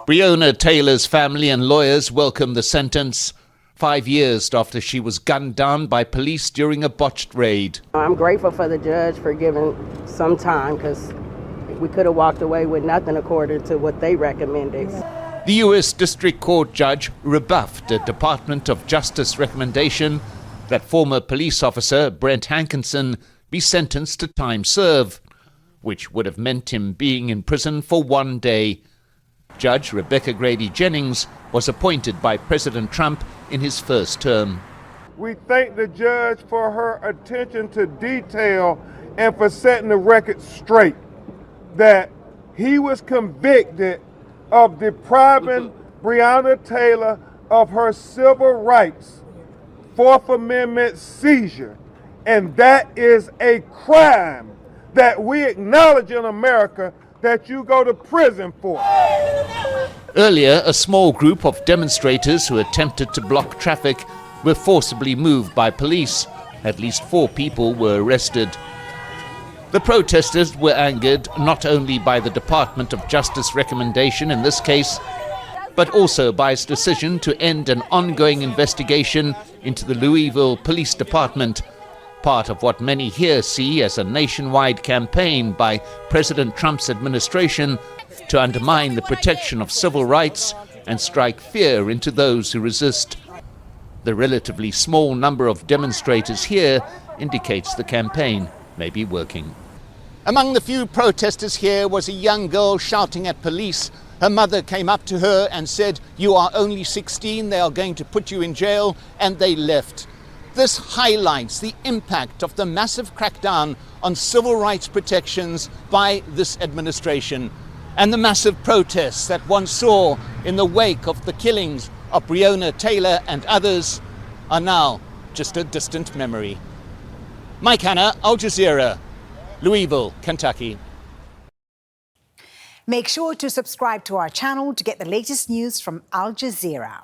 Breonna Taylor's family and lawyers welcome the sentence 5 years after she was gunned down by police during a botched raid. I'm grateful for the judge for giving some time because we could have walked away with nothing according to what they recommended. The U.S. District Court judge rebuffed a Department of Justice recommendation that former police officer Brent Hankison be sentenced to time served, which would have meant him being in prison for 1 day. Judge Rebecca Grady Jennings was appointed by President Trump in his first term. We thank the judge for her attention to detail and for setting the record straight that he was convicted of depriving Breonna Taylor of her civil rights, Fourth Amendment seizure, and that is a crime that we acknowledge in America that you go to prison for. Earlier, a small group of demonstrators who attempted to block traffic were forcibly moved by police. At least 4 people were arrested. The protesters were angered not only by the Department of Justice recommendation in this case, but also by its decision to end an ongoing investigation into the Louisville Police Department, part of what many here see as a nationwide campaign by President Trump's administration to undermine the protection of civil rights and strike fear into those who resist. The relatively small number of demonstrators here indicates the campaign may be working. Among the few protesters here was a young girl shouting at police. Her mother came up to her and said, "You are only 16, they are going to put you in jail," and they left. This highlights the impact of the massive crackdown on civil rights protections by this administration, and the massive protests that one saw in the wake of the killings of Breonna Taylor and others are now just a distant memory. Mike Hanna, Al Jazeera, Louisville, Kentucky. Make sure to subscribe to our channel to get the latest news from Al Jazeera.